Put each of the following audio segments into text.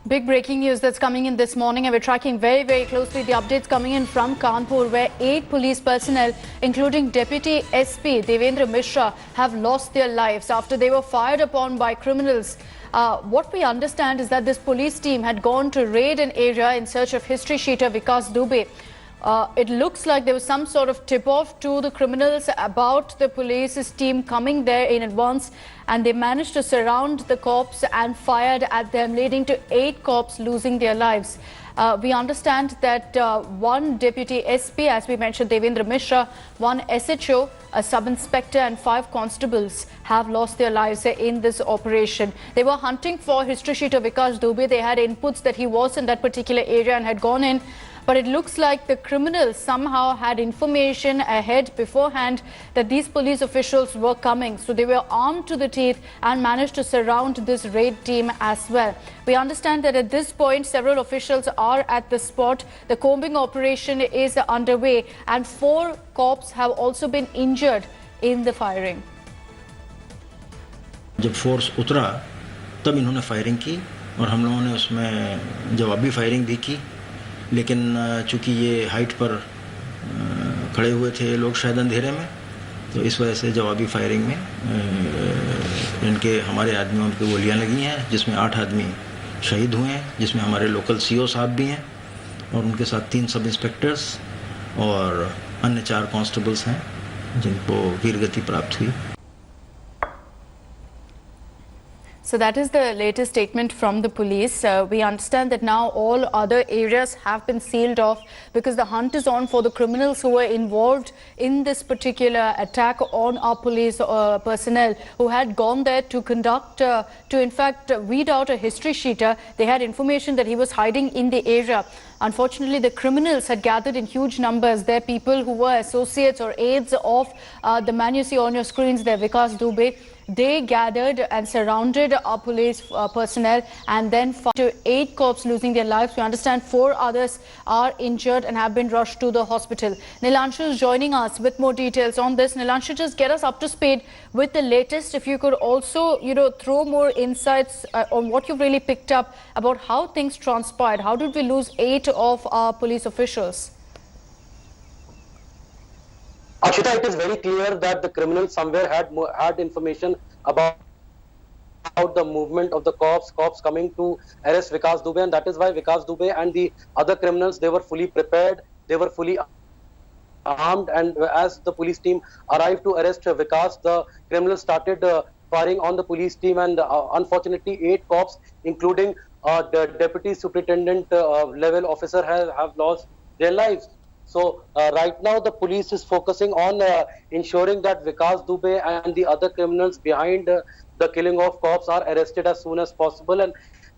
Big breaking news that's coming in this morning, and we're tracking very, very closely the updates coming in from Kanpur, where 8 police personnel, including Deputy SP Devendra Mishra, have lost their lives after they were fired upon by criminals. What we understand is that this police team had gone to raid an area in search of history sheeter Vikas Dubey. It looks like there was some sort of tip-off to the criminals about the police's team coming there in advance, and they managed to surround the cops and fired at them, leading to 8 cops losing their lives. We understand that one Deputy SP, as we mentioned, Devendra Mishra, one SHO, a sub-inspector and 5 constables have lost their lives in this operation. They were hunting for history sheeter Vikas Dubey. They had inputs that he was in that particular area and had gone in. But it looks like the criminals somehow had information ahead beforehand that these police officials were coming. So they were armed to the teeth and managed to surround this raid team as well. We understand that at this point, several officials are at the spot. The combing operation is underway, and 4 cops have also been injured in the firing. जब force उतरा तब इन्होंने firing की और हम लोगों ने उसमें जवाबी फायरिंग भी की, लेकिन चूंकि ये हाइट पर खड़े हुए थे लोग शायद अंधेरे में, तो इस वजह से जवाबी फायरिंग में इनके हमारे आदमियों की गोलियां लगी हैं, जिसमें 8 आदमी शहीद हुए हैं, जिसमें हमारे लोकल CO साहब भी हैं और उनके साथ 3 सब इंस्पेक्टर्स और अन्य 4 कांस्टेबल्स हैं जिनको वीरगति प्राप्त हुई। So that is the latest statement from the police. We understand that now all other areas have been sealed off because the hunt is on for the criminals who were involved in this particular attack on our police personnel who had gone there to conduct, to in fact weed out a history sheeter. They had information that he was hiding in the area. Unfortunately, the criminals had gathered in huge numbers. They're people who were associates or aides of the man you see on your screens there, Vikas Dubey. They gathered and surrounded our police personnel and then fought to 8 cops losing their lives. We understand 4 others are injured and have been rushed to the hospital. Nilanshu is joining us with more details on this. Nilanshu, just get us up to speed with the latest. If you could also, throw more insights on what you've really picked up about how things transpired. How did we lose 8 of our police officials? Akshita, it is very clear that the criminals somewhere had information about the movement of the cops coming to arrest Vikas Dubey, and that is why Vikas Dubey and the other criminals, they were fully prepared, they were fully armed, and as the police team arrived to arrest Vikas, the criminals started firing on the police team, and unfortunately 8 cops, including the deputy superintendent level officer, have lost their lives. So right now the police is focusing on ensuring that Vikas Dubey and the other criminals behind the killing of cops are arrested as soon as possible, and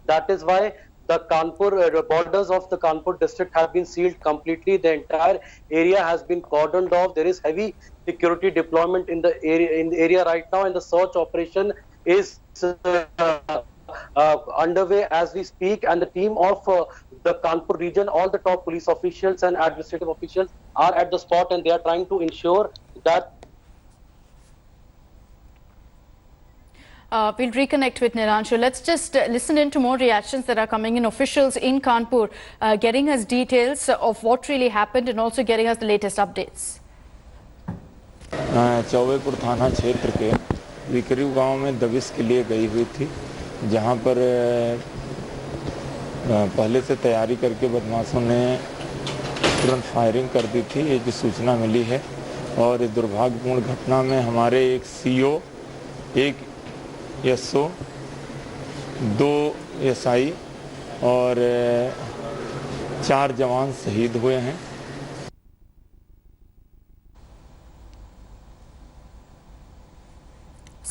that is why the Kanpur borders of the Kanpur district have been sealed completely. The entire area has been cordoned off. There is heavy security deployment in the area right now, and the search operation is underway as we speak, and the team of the Kanpur region, all the top police officials and administrative officials are at the spot, and they are trying to ensure that we'll reconnect with Nilanshu. Let's just listen in to more reactions that are coming in. Officials in Kanpur getting us details of what really happened and also getting us the latest updates. Chaubepur थाना क्षेत्र के विकरी गांव में दबिश के लिए गई हुई थी, जहां पर पहले से तैयारी करके बदमाशों ने तुरंत फायरिंग कर दी थी, ये जो सूचना मिली है। और इस दुर्भाग्यपूर्ण घटना में हमारे एक CO, एक SO, 2 SI और 4 जवान शहीद हुए हैं।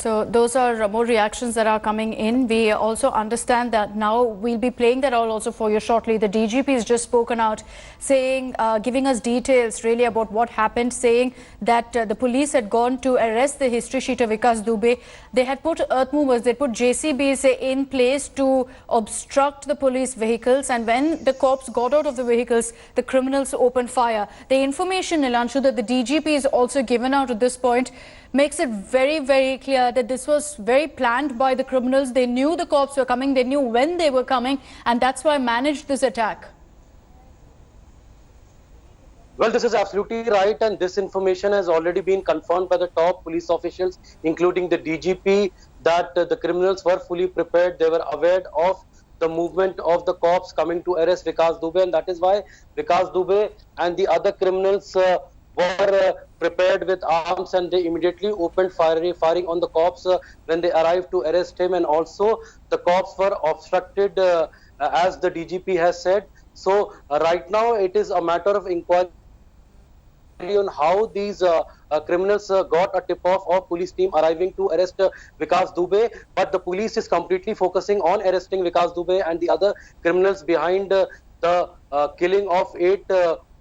So those are more reactions that are coming in. We also understand that now we'll be playing that all also for you shortly. The DGP has just spoken out, saying, giving us details really about what happened, saying that the police had gone to arrest the history sheeter Vikas Dubey. They had put earth movers, they put JCBs in place to obstruct the police vehicles, and when the cops got out of the vehicles, the criminals opened fire. The information, Nilanshu, that the DGP is also given out at this point makes it very, very clear that this was very planned by the criminals. They knew the cops were coming, they knew when they were coming, and that's why managed this attack. Well, this is absolutely right, and this information has already been confirmed by the top police officials, including the DGP, that the criminals were fully prepared. They were aware of the movement of the cops coming to arrest Vikas Dubey, and that is why Vikas Dubey and the other criminals were prepared with arms, and they immediately opened firing on the cops when they arrived to arrest him. And also the cops were obstructed, as the DGP has said. So right now it is a matter of inquiry on how these criminals got a tip-off of police team arriving to arrest Vikas Dubey, but the police is completely focusing on arresting Vikas Dubey and the other criminals behind the killing of 8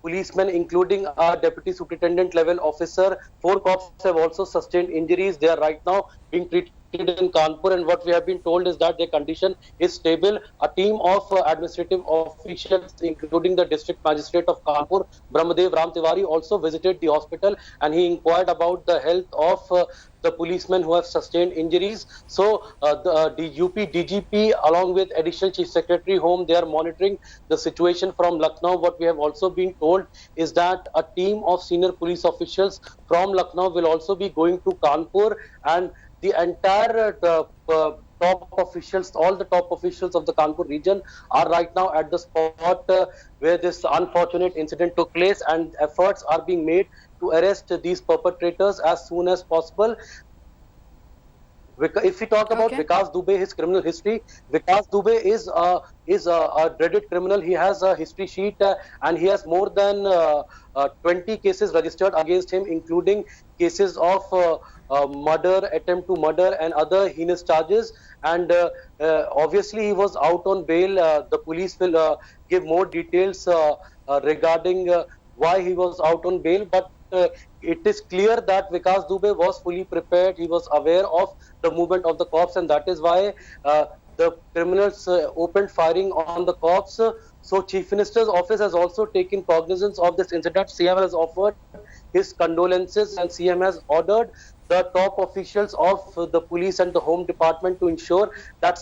policemen, including a deputy superintendent level officer. 4 cops have also sustained injuries. They are right now being treated in Kanpur, and what we have been told is that their condition is stable. A team of administrative officials, including the district magistrate of Kanpur, Brahmadev Ram Tiwari, also visited the hospital, and he inquired about the health of the policemen who have sustained injuries. So the UP DGP, along with Additional Chief Secretary Home, they are monitoring the situation from Lucknow. What we have also been told is that a team of senior police officials from Lucknow will also be going to Kanpur, and the entire top officials, all the top officials of the Kanpur region are right now at the spot where this unfortunate incident took place, and efforts are being made to arrest these perpetrators as soon as possible. If we talk about Vikas Dubey, his criminal history, Vikas Dubey is a dreaded criminal. He has a history sheet and he has more than 20 cases registered against him, including cases of murder, attempt to murder, and other heinous charges. And obviously he was out on bail. The police will give more details regarding why he was out on bail, but it is clear that Vikas Dubey was fully prepared. He was aware of the movement of the cops, and that is why the criminals opened firing on the cops. So Chief Minister's office has also taken cognizance of this incident. CM has offered his condolences, and CM has ordered the top officials of the police and the Home Department to ensure that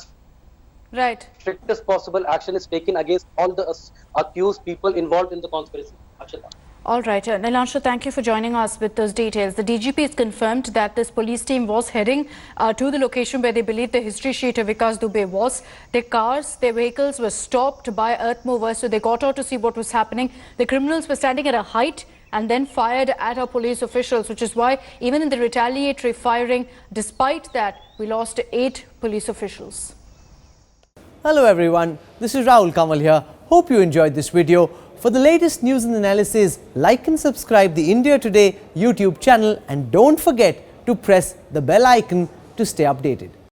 strictest possible action is taken against all the accused people involved in the conspiracy. Akshata. All right, Nilanshu, thank you for joining us with those details. The DGP has confirmed that this police team was heading to the location where they believe the history sheet of Vikas Dubey was. Their cars, their vehicles were stopped by earth movers, so they got out to see what was happening. The criminals were standing at a height and then fired at our police officials, which is why even in the retaliatory firing, despite that, we lost 8 police officials. Hello everyone, this is Rahul Kamal here. Hope you enjoyed this video. For the latest news and analysis, like and subscribe the India Today YouTube channel, and don't forget to press the bell icon to stay updated.